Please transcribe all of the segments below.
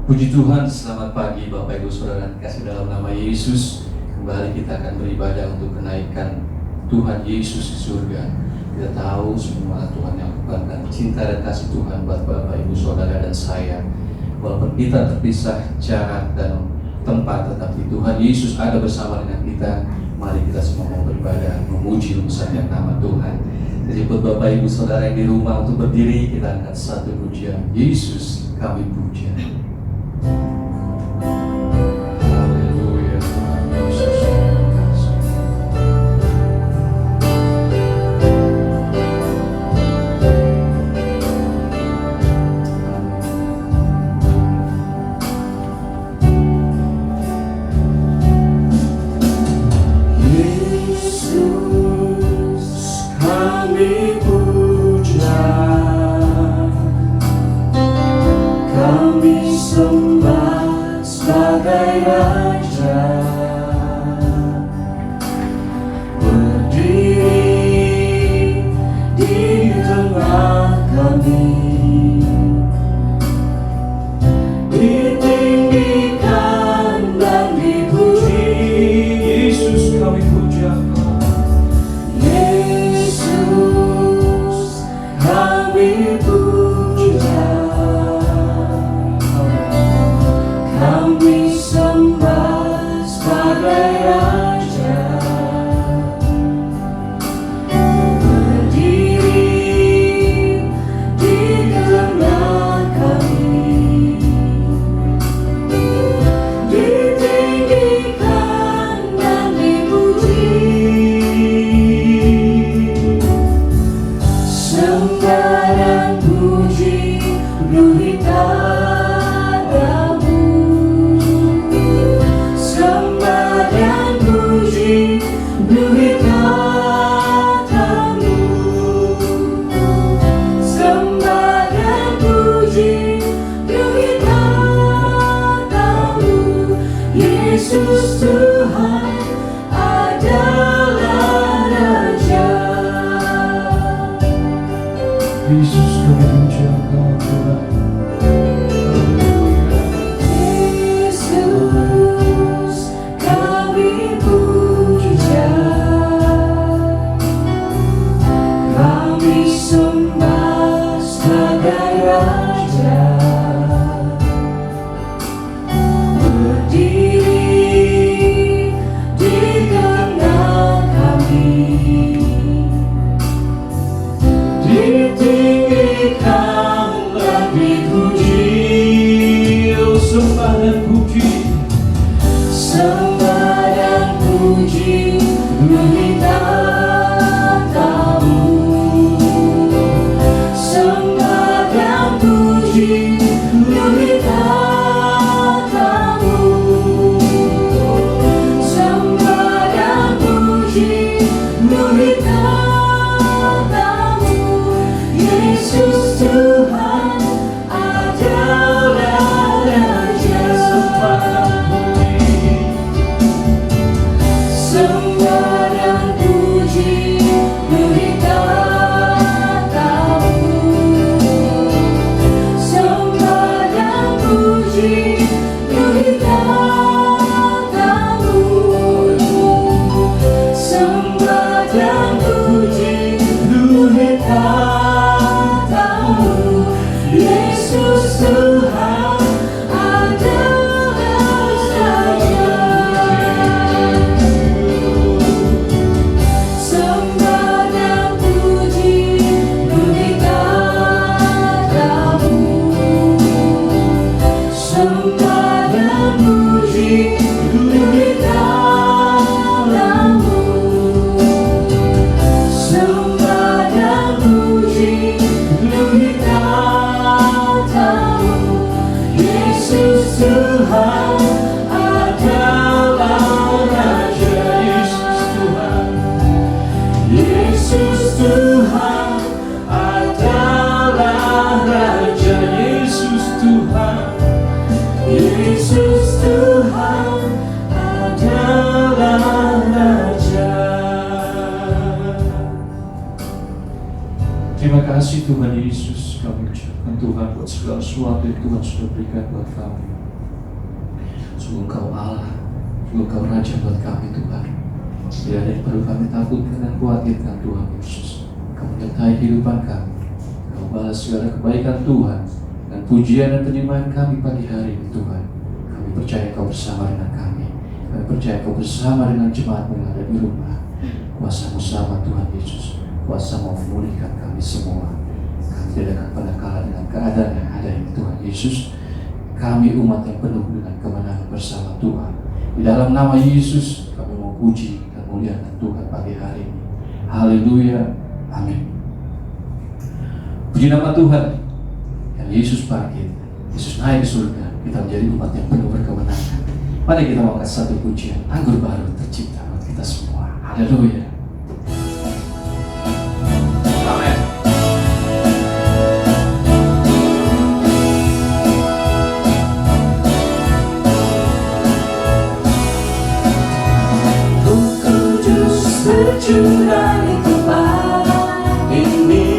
Puji Tuhan, selamat pagi Bapak Ibu Saudara yang kasih dalam nama Yesus. Kembali kita akan beribadah untuk kenaikan Tuhan Yesus di surga. Kita tahu semua Tuhan yang lakukan dan cinta dan kasih Tuhan buat Bapak Ibu Saudara dan saya. Walaupun kita terpisah jarak dan tempat, tetapi Tuhan Yesus ada bersama dengan kita. Mari kita semua mau beribadah, memuji besarnya nama Tuhan. Jadi buat Bapak Ibu Saudara yang di rumah untuk berdiri, kita angkat satu pujian. Yesus kami puja. Haleluya, Tuhan Yesus. Sembah sebagai Raja, berdiri di tengah kami, ditinggikan dan dipuji. Yesus kami puja. Yesus kami puja. Kami sembah sebagai Raja, berdiri di tengah kami, ditinggikan dan dipuji. Sembah dan puji berita. Yesus Tuhan adalah Raja. Yesus kami puja Engkau Tuhan. Yesus kami puja. Kami sembah sebagai Raja, berdiri di tengah kami, ditinggikan dan dipuji. Oh, sembah dan puji. Sembah dan puji berita Tamu. Sembah dan puji berita Tamu. Sembah dan puji berita Tamu. Yesus Tuhan adalah Raja. Sembah dan puji berita Tamu. Sembah dan puji berita Tamu. Sembah dan puji berita Tamu. Yesus Tuhan adalah Raja. Sembah dan puji berita Tamu. Sembah dan puji berita Tamu. Sembah dan puji berita Tamu. Yesus Tuhan adalah Raja. Yesus Tuhan adalah Raja. Yesus Tuhan. Yesus Tuhan adalah Raja. Terima kasih Tuhan Yesus, kami ucapkan Tuhan buat segala sesuatu yang Tuhan sudah berikan buat kami. Sungguh Engkau Allah, sungguh Engkau Raja buat kami Tuhan. Tidak ada yang perlu kami takutkan dan khawatirkan Tuhan Yesus. Kau menyertai kehidupan kami. Kau balas segala kebaikan Tuhan dan pujian dan penyembahan kami pagi hari ini Tuhan. Kami percaya Kau bersama dengan kami. Kami percaya Kau bersama dengan jemaat yang ada di rumah. Kuasa-Mu sama Tuhan Yesus. Kuasa-Mu memulihkan kami semua. Kami tidak akan pernah kalah dengan keadaan yang ada ini Tuhan Yesus. Kami umat yang penuh dengan kemenangan bersama Tuhan. Di dalam nama Yesus kami mau puji dan muliakan Tuhan pagi hari ini. Haleluya. Amin. Puji nama Tuhan. Yang Yesus bangkit, Yesus naik ke surga, kita menjadi umat yang penuh berkemenangan. Mari kita angkat satu pujian, anggur baru tercipta buat kita semua. Haleluya. Amin. Roh Kudus tercurah di tempat ini,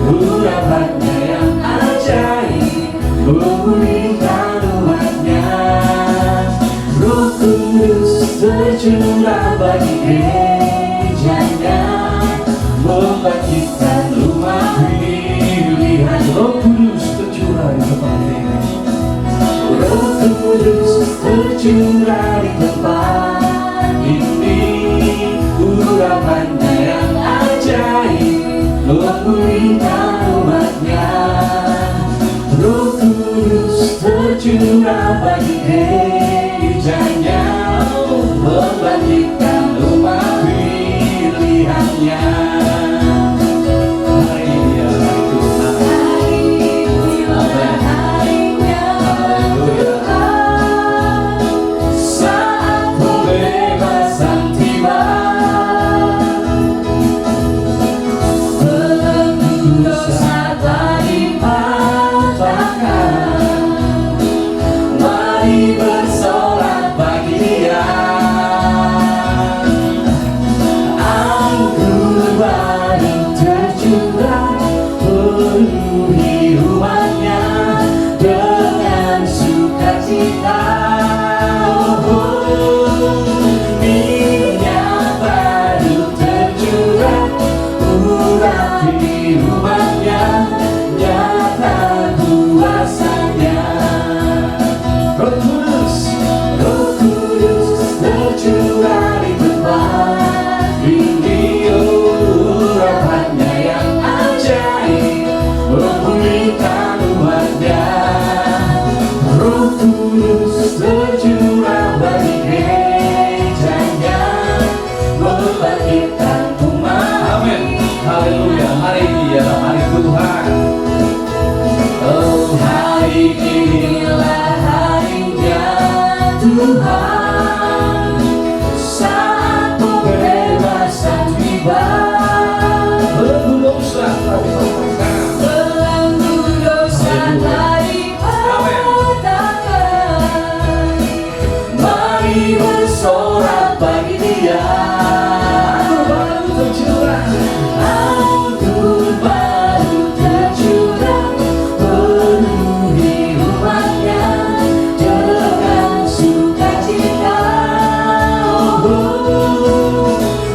urapannya yang ajaib memulihkan umatnya. Roh Kudus tercurah bagi gerejanya, membangkitkan umat pilihan. Roh Kudus tercurah di tempat ini. Roh Kudus tercurah di tempat ini, urapannya yang ajaib memulihkan umatnya. Roh Kudus tercurah bagi gerejanya, membangkitkan umat pilihannya. Hari ini adalah hari Tuhan. Saat pembebasan tiba, belenggu dosa telah dipatahkan. Mari bersorak bagi Dia. Anggur baru tercurah, penuhi umatnya dengan sukacita. Minyak baru tercurah, urapi umatnya, nyata kuasanya. Roh Kudus tercurah di tempat ini, urapannya yang ajaib memulihkan umatnya. Roh Kudus tercurah bagi gerejanya, membangkitkan umat. Amin. Haleluya. Hari ini adalah hari Tuhan. Oh, hari inilah harinya Tuhan, saat pembebasan tiba. Belenggu dosa telah dipatahkan. Belenggu dosa telah dipatahkan. Mari bersorak bagi Dia. Anggur baru tercurah. Anggur baru tercurah, penuhi umatnya dengan sukacita.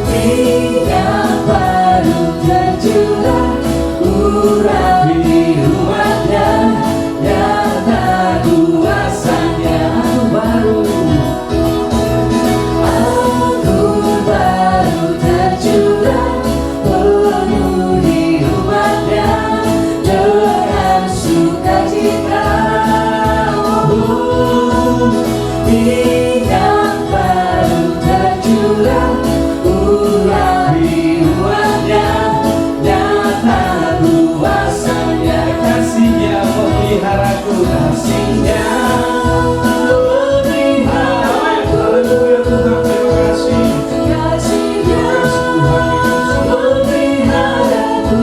Minyak baru tercurah, urapi umatnya, nyata kuasanya. Anggur baru tercurah, penuhi umatnya dengan sukacita. Minyak baru tercurah, urapi umatnya, nyata kuasanya. Kasih-Nya memeliharaku. Kasih-Nya memeliharaku. Haleluya Tuhan, terima kasih. Kasih-Nya memeliharaku.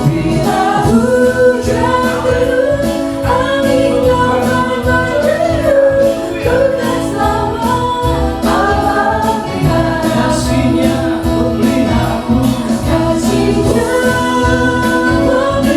Bila hujan turun, angin bertiup, kekal selama alam lihat. Kasih-Nya memeliharaku. Kasih-Nya memeliharaku.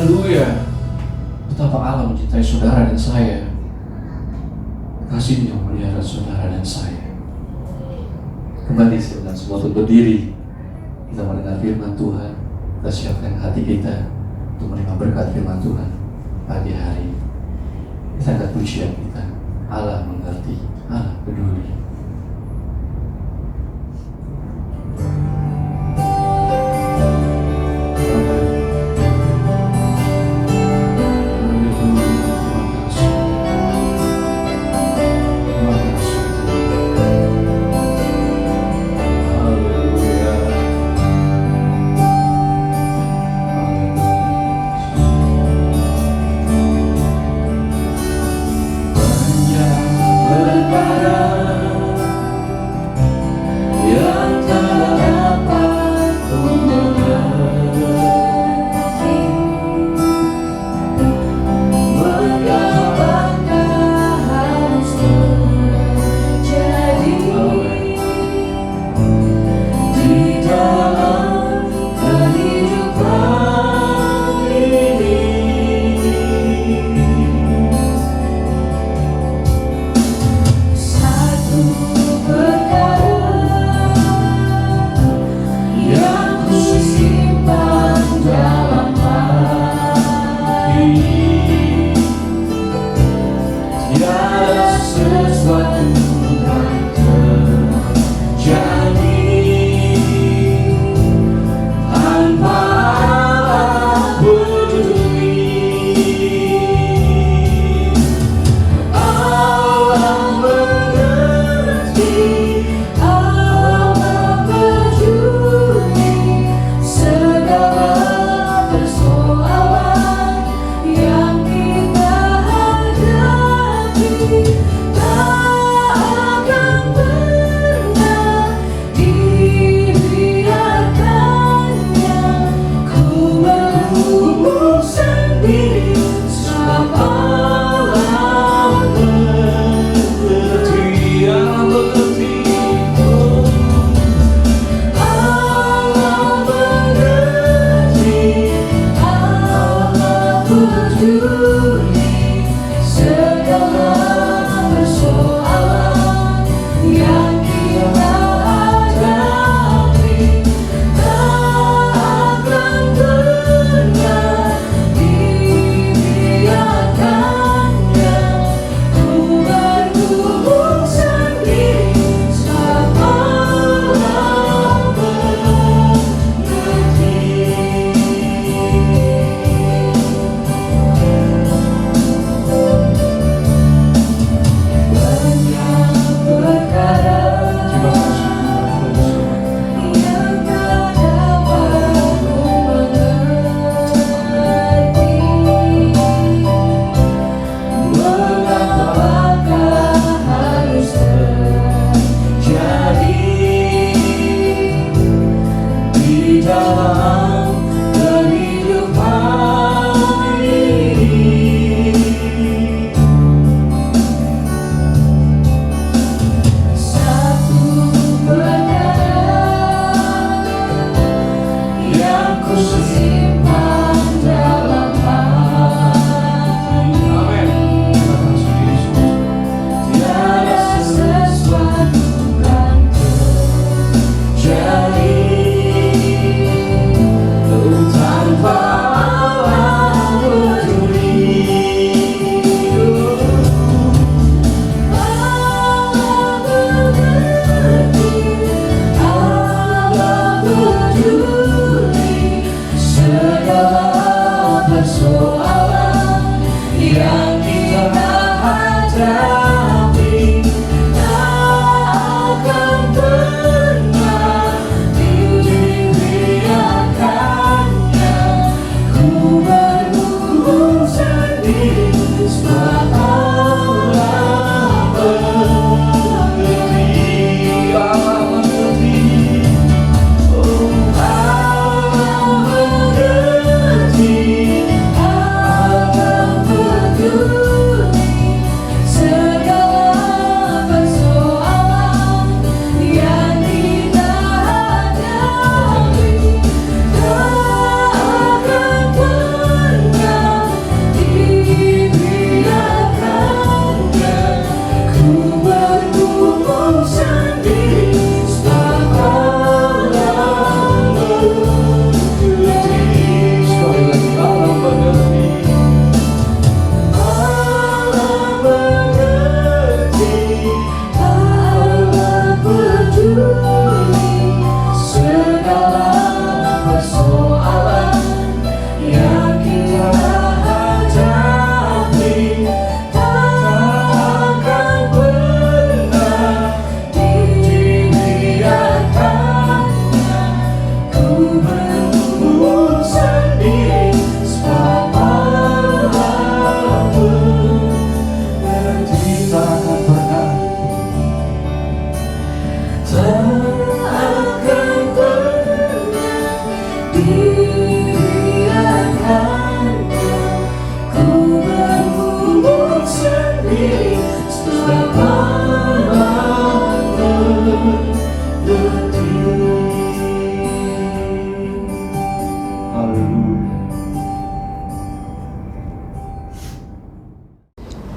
Haleluya. Betapa Allah mencintai saudara dan saya. Kasihnya memelihara saudara dan saya. Kembali dengan semua untuk berdiri. Kita mendengar firman Tuhan. Kita siapkan hati kita untuk menerima berkat firman Tuhan pagi hari. Kita angkat pujian kita. Allah mengerti, Allah peduli.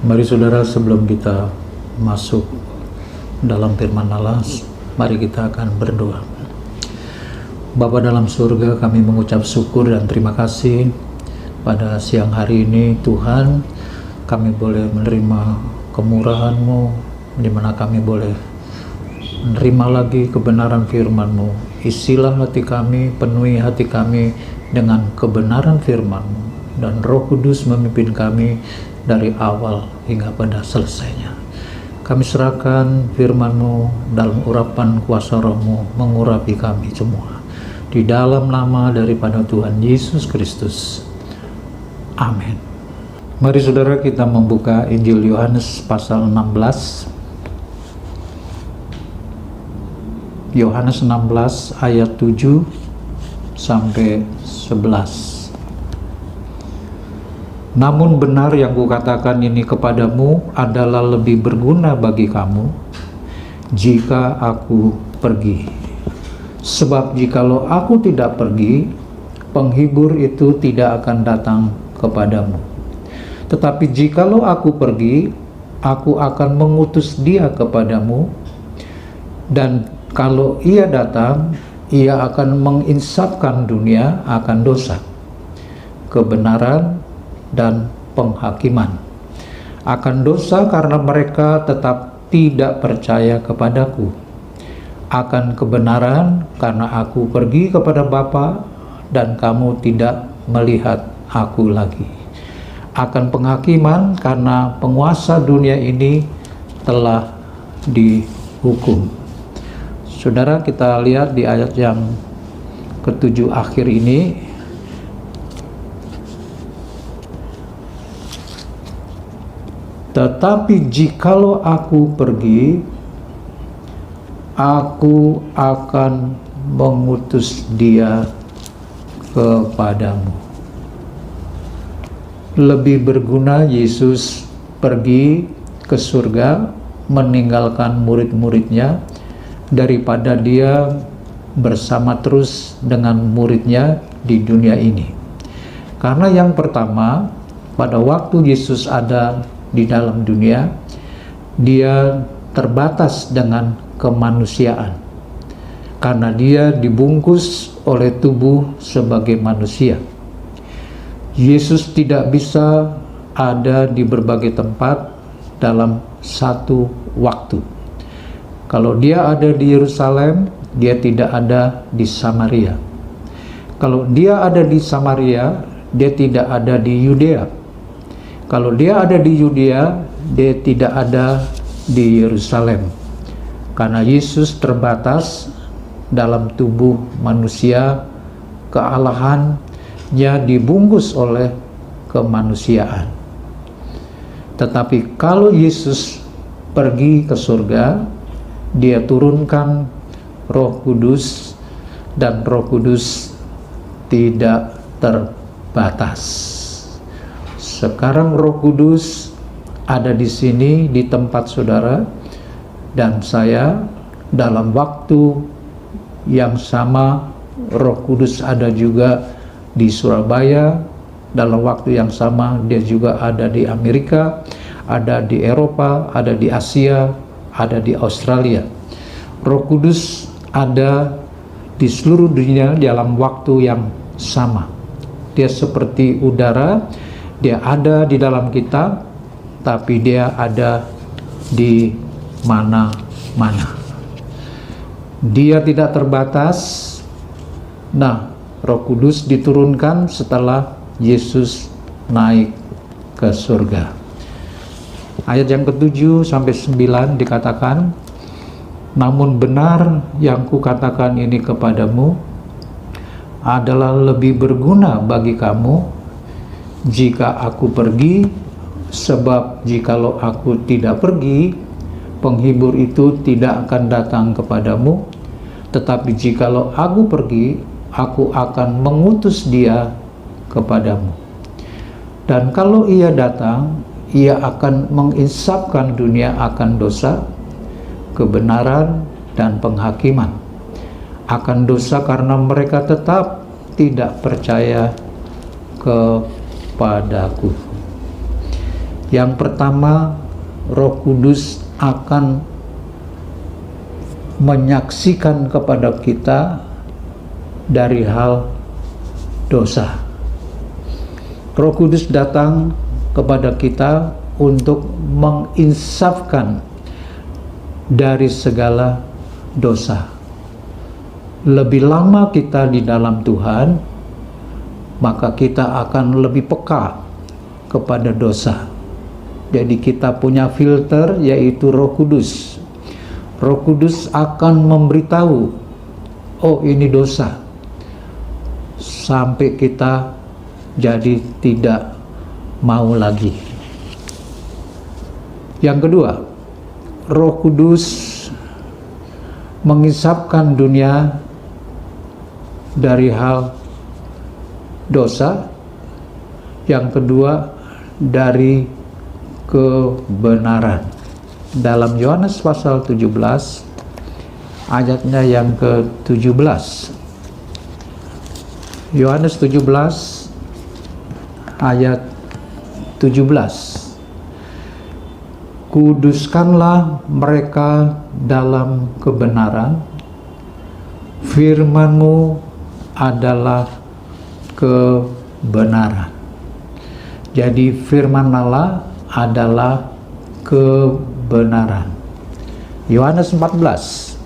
Mari saudara, sebelum kita masuk dalam firman Allah, mari kita akan berdoa. Bapa dalam surga, kami mengucap syukur dan terima kasih pada siang hari ini. Tuhan, kami boleh menerima kemurahan-Mu, di mana kami boleh menerima lagi kebenaran firman-Mu. Isilah hati kami, penuhi hati kami dengan kebenaran firman-Mu, dan Roh Kudus memimpin kami dari awal hingga pada selesainya. Kami serahkan firman-Mu dalam urapan kuasa Roh-Mu, mengurapi kami semua. Di dalam nama daripada Tuhan Yesus Kristus. Amin. Mari saudara, kita membuka Injil Yohanes pasal 16. Yohanes 16 ayat 7 sampai 11. Namun benar yang kukatakan ini kepadamu adalah lebih berguna bagi kamu jika aku pergi. Sebab jikalau aku tidak pergi, penghibur itu tidak akan datang kepadamu. Tetapi jikalau aku pergi, aku akan mengutus dia kepadamu, dan kalau ia datang, ia akan menginsafkan dunia akan dosa, kebenaran, dan penghakiman. Akan dosa karena mereka tetap tidak percaya kepadaku. Akan kebenaran karena aku pergi kepada Bapa dan kamu tidak melihat aku lagi. Akan penghakiman karena penguasa dunia ini telah dihukum. Saudara, kita lihat di ayat yang ke-7 akhir ini, tetapi jikalau aku pergi, aku akan mengutus dia kepadamu. Lebih berguna Yesus pergi ke surga meninggalkan murid-muridnya daripada dia bersama terus dengan muridnya di dunia ini. Karena yang pertama, pada waktu Yesus ada di dalam dunia, dia terbatas dengan kemanusiaan karena dia dibungkus oleh tubuh sebagai manusia. Yesus tidak bisa ada di berbagai tempat dalam satu waktu. Kalau dia ada di Yerusalem, dia tidak ada di Samaria. Kalau dia ada di Samaria, dia tidak ada di Yudea. Kalau dia ada di Yudea, dia tidak ada di Yerusalem. Karena Yesus terbatas dalam tubuh manusia, kealahannya dibungkus oleh kemanusiaan. Tetapi kalau Yesus pergi ke surga, dia turunkan Roh Kudus, dan Roh Kudus tidak terbatas. Sekarang Roh Kudus ada di sini, di tempat saudara dan saya. Dalam waktu yang sama, Roh Kudus ada juga di Surabaya. Dalam waktu yang sama, dia juga ada di Amerika, ada di Eropa, ada di Asia, ada di Australia. Roh Kudus ada di seluruh dunia dalam waktu yang sama. Dia seperti udara. Dia ada di dalam kita, tapi dia ada di mana-mana. Dia tidak terbatas. Nah, Roh Kudus diturunkan setelah Yesus naik ke surga. Ayat yang ke-7 sampai 9 dikatakan, namun benar yang kukatakan ini kepadamu adalah lebih berguna bagi kamu jika aku pergi, sebab jikalau aku tidak pergi, penghibur itu tidak akan datang kepadamu. Tetapi jikalau aku pergi, aku akan mengutus dia kepadamu. Dan kalau ia datang, ia akan menginsafkan dunia akan dosa, kebenaran, dan penghakiman. Akan dosa karena mereka tetap tidak percaya kepadaku. Yang pertama, Roh Kudus akan menyaksikan kepada kita dari hal dosa. Roh Kudus datang kepada kita untuk menginsafkan dari segala dosa. Lebih lama kita di dalam Tuhan, maka kita akan lebih peka kepada dosa. Jadi kita punya filter, yaitu Roh Kudus. Roh Kudus akan memberitahu, oh ini dosa, sampai kita jadi tidak mau lagi. Yang kedua, Roh Kudus mengisapkan dunia dari hal dosa. Yang kedua, dari kebenaran. Dalam Yohanes pasal 17 ayatnya yang ke-17. Yohanes 17 ayat 17. Kuduskanlah mereka dalam kebenaran, firman-Mu adalah kebenaran. Jadi firman Allah adalah kebenaran. Yohanes 14.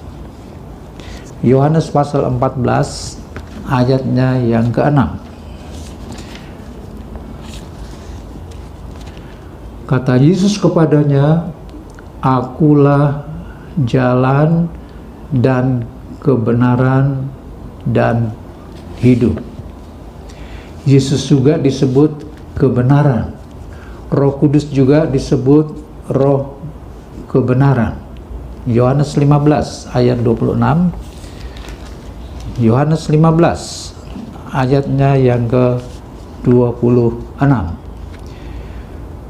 Yohanes pasal 14 ayatnya yang ke-6. Kata Yesus kepadanya, Akulah jalan dan kebenaran dan hidup. Yesus juga disebut kebenaran. Roh Kudus juga disebut roh kebenaran. Yohanes 15 ayat 26. Yohanes 15 ayatnya yang ke-26.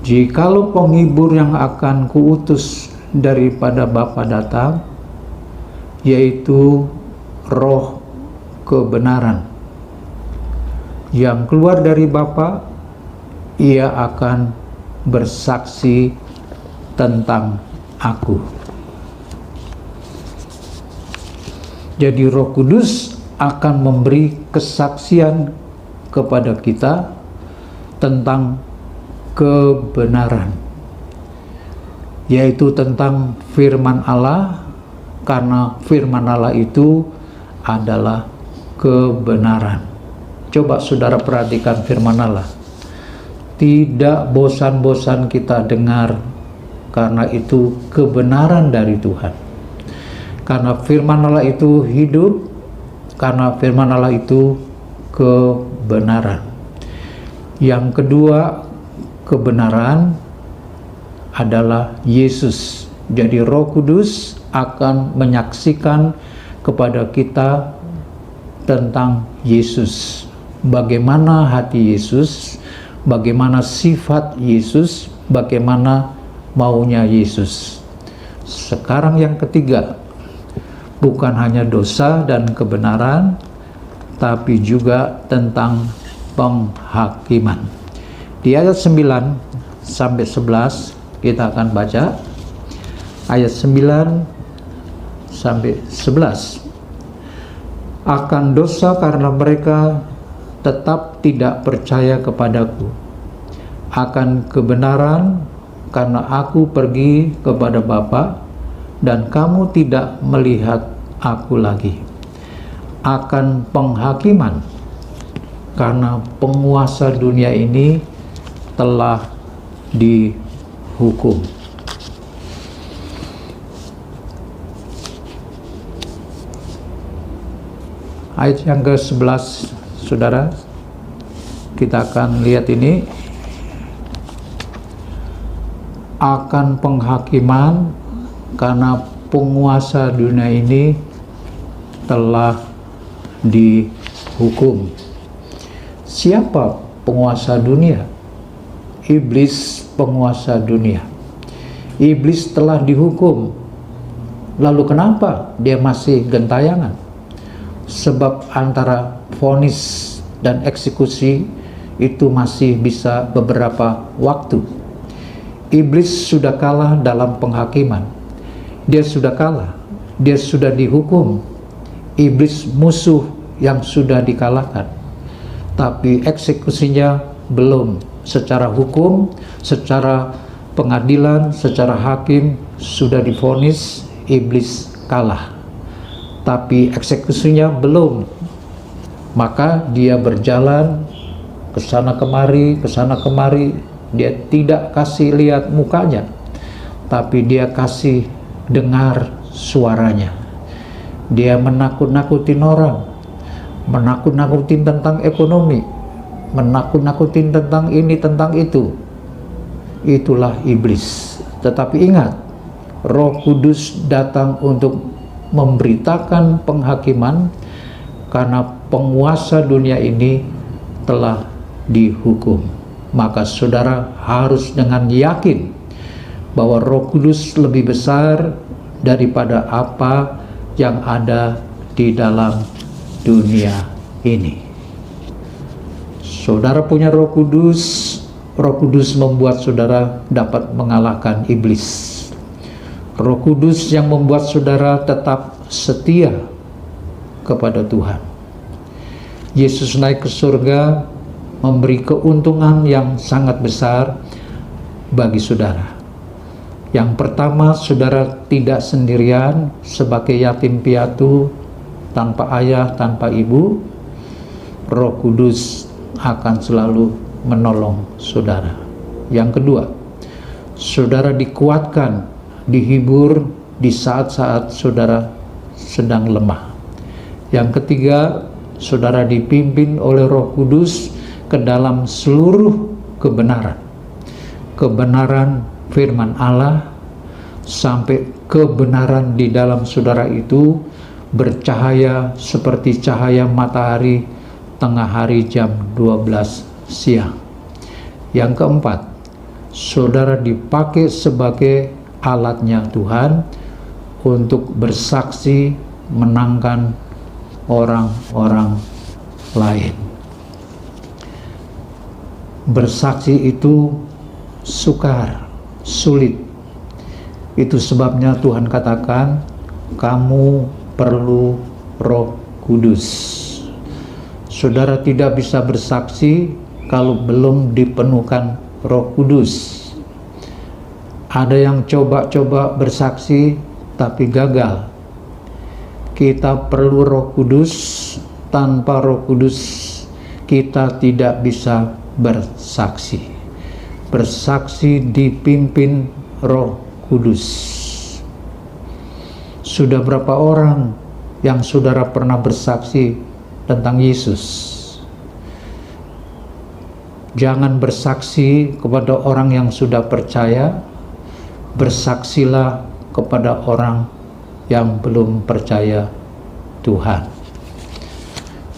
Jikalau penghibur yang akan kuutus daripada Bapa datang, yaitu roh kebenaran yang keluar dari Bapa, ia akan bersaksi tentang aku. Jadi Roh Kudus akan memberi kesaksian kepada kita tentang kebenaran, yaitu tentang firman Allah, karena firman Allah itu adalah kebenaran. Coba saudara perhatikan firman Allah. Tidak bosan-bosan kita dengar, karena itu kebenaran dari Tuhan. Karena firman Allah itu hidup, karena firman Allah itu kebenaran. Yang kedua, kebenaran adalah Yesus. Jadi Roh Kudus akan menyaksikan kepada kita tentang Yesus. Bagaimana hati Yesus, bagaimana sifat Yesus, bagaimana maunya Yesus. Sekarang yang ketiga, bukan hanya dosa dan kebenaran, tapi juga tentang penghakiman. Di ayat 9 sampai 11 kita akan baca ayat 9 sampai 11. Akan dosa karena mereka tetap tidak percaya kepadaku. Akan kebenaran karena aku pergi kepada Bapa dan kamu tidak melihat aku lagi. Akan penghakiman karena penguasa dunia ini telah dihukum. Ayat yang ke-11, saudara, kita akan lihat ini. Akan penghakiman karena penguasa dunia ini telah dihukum. Siapa penguasa dunia? Iblis penguasa dunia. Iblis telah dihukum. Lalu kenapa dia masih gentayangan? Sebab antara vonis dan eksekusi itu masih bisa beberapa waktu. Iblis sudah kalah dalam penghakiman. Dia sudah kalah. Dia sudah dihukum. Iblis musuh yang sudah dikalahkan. Tapi eksekusinya belum. Secara hukum, secara pengadilan, secara hakim sudah divonis iblis kalah. Tapi eksekusinya belum. Maka dia berjalan ke sana kemari. Dia tidak kasih lihat mukanya, tapi dia kasih dengar suaranya. Dia menakut-nakutin orang, menakut-nakutin tentang ekonomi, menakut-nakutin tentang ini, tentang itu. Itulah iblis. Tetapi ingat, Roh Kudus datang untuk memberitakan penghakiman, karena penguasa dunia ini telah dihukum. Maka saudara harus dengan yakin bahwa Roh Kudus lebih besar daripada apa yang ada di dalam dunia ini. Saudara punya Roh Kudus. Roh Kudus membuat saudara dapat mengalahkan iblis. Roh Kudus yang membuat saudara tetap setia kepada Tuhan. Yesus naik ke surga memberi keuntungan yang sangat besar bagi saudara. Yang pertama, saudara tidak sendirian sebagai yatim piatu, tanpa ayah, tanpa ibu. Roh Kudus akan selalu menolong saudara. Yang kedua, saudara dikuatkan, dihibur di saat-saat saudara sedang lemah. Yang ketiga, saudara dipimpin oleh Roh Kudus ke dalam seluruh kebenaran. Kebenaran firman Allah, sampai kebenaran di dalam saudara itu bercahaya seperti cahaya matahari tengah hari jam 12 siang. Yang keempat, saudara dipakai sebagai alatnya Tuhan untuk bersaksi menangkan orang-orang lain. Bersaksi itu sukar, sulit. Itu sebabnya Tuhan katakan, kamu perlu Roh Kudus. Saudara tidak bisa bersaksi kalau belum dipenuhkan Roh Kudus. Ada yang coba-coba bersaksi tapi gagal. Kita perlu Roh Kudus. Tanpa Roh Kudus kita tidak bisa bersaksi. Bersaksi dipimpin Roh Kudus. Sudah berapa orang yang saudara pernah bersaksi tentang Yesus? Jangan bersaksi kepada orang yang sudah percaya, bersaksilah kepada orang yang belum percaya Tuhan.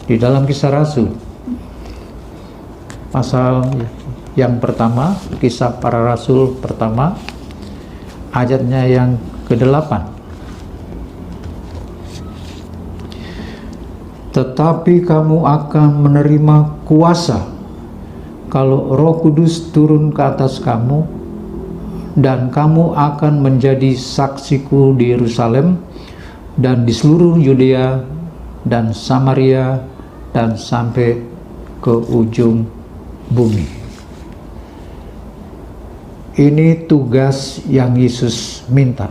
Di dalam Kisah Rasul pasal yang pertama, Kisah Para Rasul pertama, ayatnya yang ke-8. Tetapi kamu akan menerima kuasa kalau Roh Kudus turun ke atas kamu, dan kamu akan menjadi saksiku di Yerusalem dan di seluruh Yudea dan Samaria dan sampai ke ujung bumi. Ini tugas yang Yesus minta.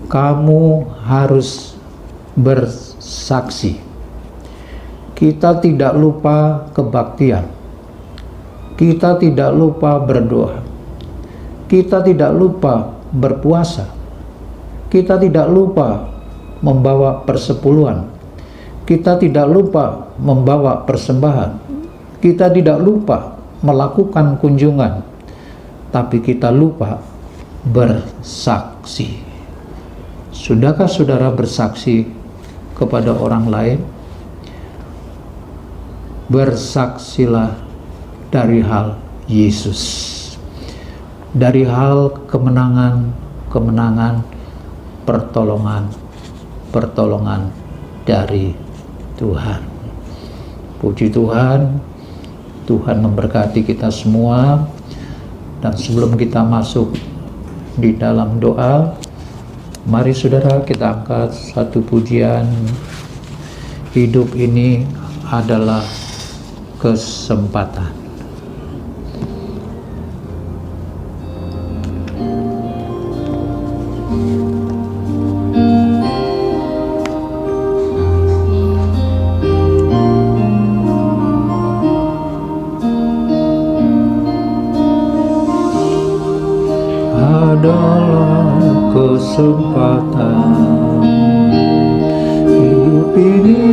Kamu harus bersaksi. Kita tidak lupa kebaktian. Kita tidak lupa berdoa. Kita tidak lupa berpuasa. Kita tidak lupa membawa persepuluhan. Kita tidak lupa membawa persembahan. Kita tidak lupa melakukan kunjungan, tapi kita lupa bersaksi. Sudahkah saudara bersaksi kepada orang lain? Bersaksilah dari hal Yesus, dari hal kemenangan, pertolongan dari Tuhan. Puji Tuhan, Tuhan memberkati kita semua. Dan sebelum kita masuk di dalam doa, mari saudara kita angkat satu pujian. Hidup ini adalah kesempatan. Adalah kesempatan hidup ini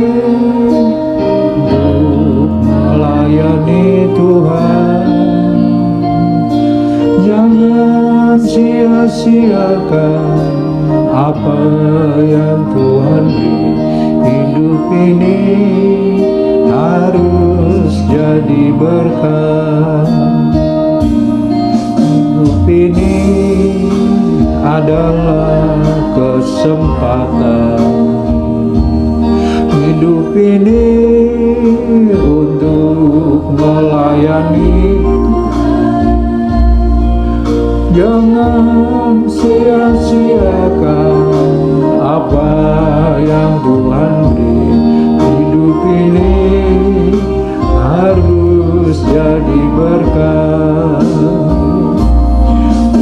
untuk melayani Tuhan. Jangan sia-siakan apa yang Tuhan beri. Hidup ini harus jadi berkat. Hidup ini adalah kesempatan. Hidup ini untuk melayani. Jangan sia-siakan apa yang Tuhan beri. Hidup ini harus jadi berkat.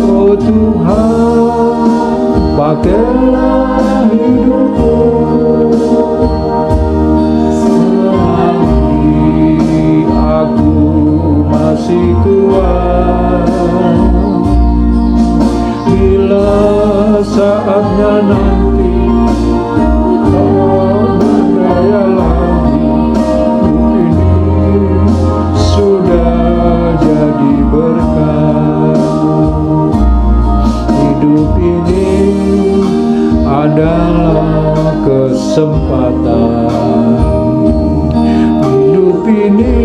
Oh Tuhan, pakailah hidupku selagi aku masih kuat. Bila saatnya nanti tak berdaya lagi, hidup ini sudah jadi berkat. Hidup ini adalah kesempatan. Hidup ini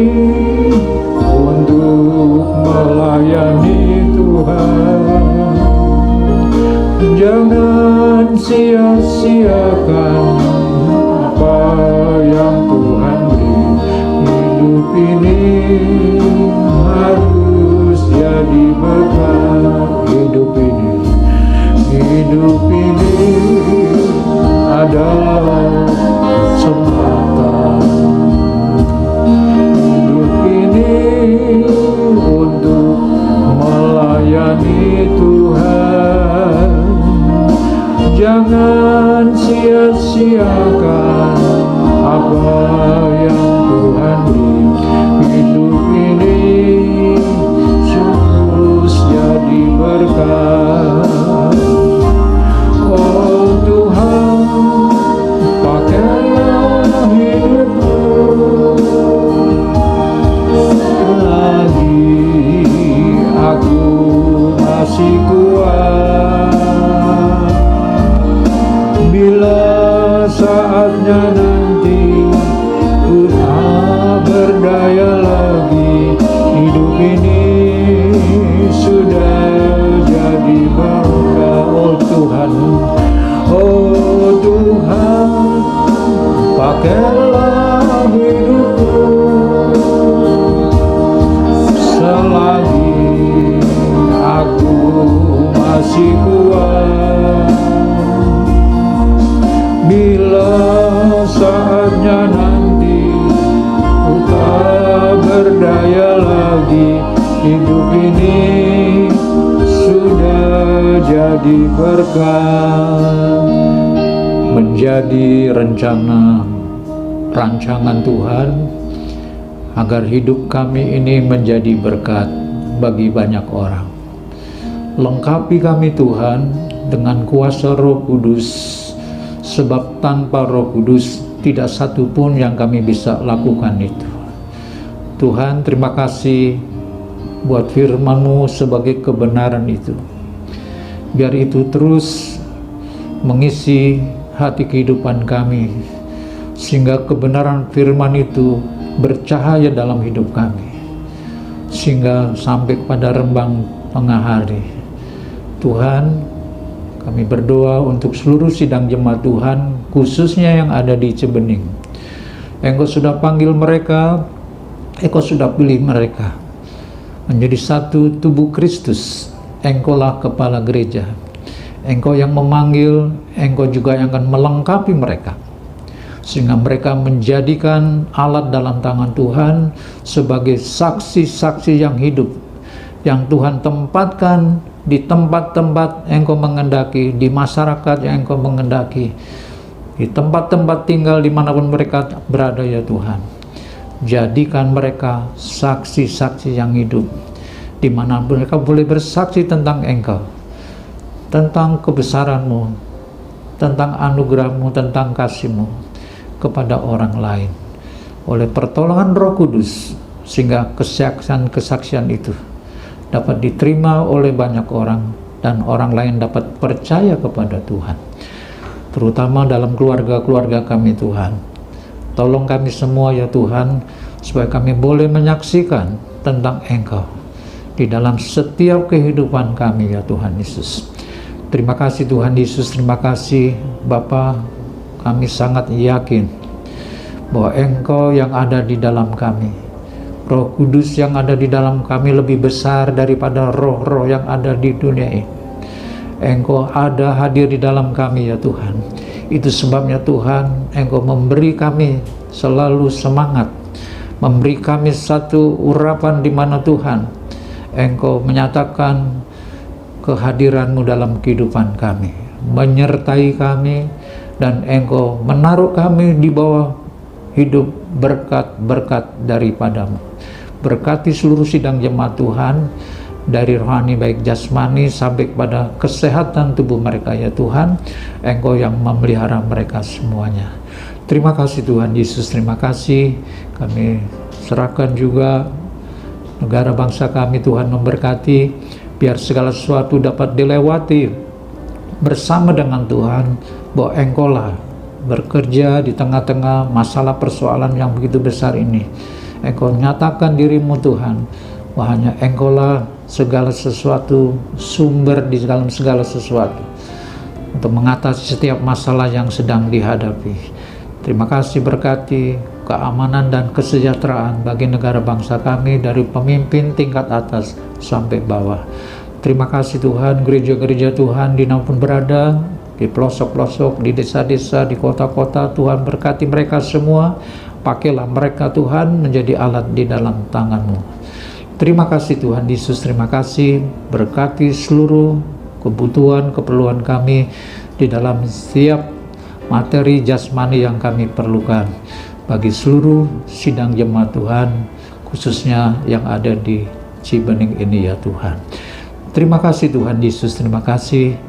untuk melayani Tuhan. Jangan sia-siakan apa yang Tuhan beri. Hidup ini harus jadi berkat. Hidup ini adalah kesempatan. Hidup ini untuk melayani Tuhan. Jangan sia-siakan apa yang Tuhan beri. Hidup ini terus jadi berkat. Oh Tuhan, pakailah hidupku selagi aku masih kuat. Bila saatnya nanti ku tak berdaya lagi, hidup ini sudah jadi berkat. Oh Tuhan, oh Tuhan, pakailah hidupku selagi aku masih kuat. Bila saatnya nanti ku tak berdaya lagi, hidup ini sudah jadi berkat. Menjadi rancangan Tuhan agar hidup kami ini menjadi berkat bagi banyak orang. Lengkapi kami Tuhan dengan kuasa Roh Kudus, sebab tanpa Roh Kudus tidak satu pun yang kami bisa lakukan itu. Tuhan, terima kasih buat firman-Mu sebagai kebenaran itu. Biar itu terus mengisi hati kehidupan kami, sehingga kebenaran firman itu bercahaya dalam hidup kami, sehingga sampai kepada rembang tengah hari. Tuhan, kami berdoa untuk seluruh sidang jemaat Tuhan, khususnya yang ada di Cibening. Engkau sudah panggil mereka, Engkau sudah pilih mereka menjadi satu tubuh Kristus. Engkaulah kepala gereja. Engkau yang memanggil, Engkau juga yang akan melengkapi mereka, sehingga mereka menjadikan alat dalam tangan Tuhan sebagai saksi-saksi yang hidup, yang Tuhan tempatkan di tempat-tempat Engkau mengendaki, di masyarakat yang Engkau mengendaki, di tempat-tempat tinggal dimanapun mereka berada ya Tuhan. Jadikan mereka saksi-saksi yang hidup, di mana mereka boleh bersaksi tentang Engkau, tentang kebesaran-Mu, tentang anugerah-Mu, tentang kasih-Mu kepada orang lain, oleh pertolongan Roh Kudus, sehingga kesaksian itu dapat diterima oleh banyak orang, dan orang lain dapat percaya kepada Tuhan, terutama dalam keluarga-keluarga kami Tuhan. Tolong kami semua ya Tuhan, supaya kami boleh menyaksikan tentang Engkau di dalam setiap kehidupan kami ya Tuhan Yesus. Terima kasih Tuhan Yesus, terima kasih Bapa. Kami sangat yakin bahwa Engkau yang ada di dalam kami, Roh Kudus yang ada di dalam kami lebih besar daripada roh-roh yang ada di dunia ini. Engkau ada hadir di dalam kami ya Tuhan. Itu sebabnya Tuhan, Engkau memberi kami selalu semangat, memberi kami satu urapan di mana Tuhan, Engkau menyatakan kehadiran-Mu dalam kehidupan kami, menyertai kami, dan Engkau menaruh kami di bawah hidup berkat-berkat daripada-Mu. Berkati seluruh sidang jemaat Tuhan, dari rohani baik jasmani sampai kepada kesehatan tubuh mereka ya Tuhan. Engkau yang memelihara mereka semuanya. Terima kasih Tuhan Yesus, terima kasih. Kami serahkan juga negara bangsa kami, Tuhan memberkati, biar segala sesuatu dapat dilewati bersama dengan Tuhan, bahwa Engkaulah bekerja di tengah-tengah masalah persoalan yang begitu besar ini. Engkau nyatakan diri-Mu Tuhan, bahwa hanya Engkaulah segala sesuatu, sumber di dalam segala sesuatu, untuk mengatasi setiap masalah yang sedang dihadapi. Terima kasih, berkati keamanan dan kesejahteraan bagi negara bangsa kami, dari pemimpin tingkat atas sampai bawah. Terima kasih Tuhan, gereja-gereja Tuhan dimanapun berada, di pelosok-pelosok, di desa-desa, di kota-kota, Tuhan berkati mereka semua. Pakailah mereka Tuhan menjadi alat di dalam tangan-Mu. Terima kasih Tuhan Yesus, terima kasih, berkati seluruh kebutuhan, keperluan kami di dalam setiap materi jasmani yang kami perlukan, bagi seluruh sidang jemaat Tuhan, khususnya yang ada di Cibening ini ya Tuhan. Terima kasih Tuhan Yesus, terima kasih.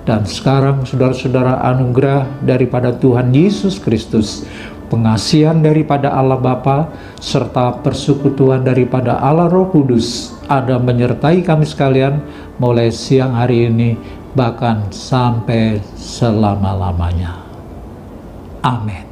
Dan sekarang saudara-saudara, anugerah daripada Tuhan Yesus Kristus, pengasihan daripada Allah Bapa, serta persekutuan daripada Allah Roh Kudus ada menyertai kami sekalian mulai siang hari ini, bahkan sampai selama-lamanya. Amin.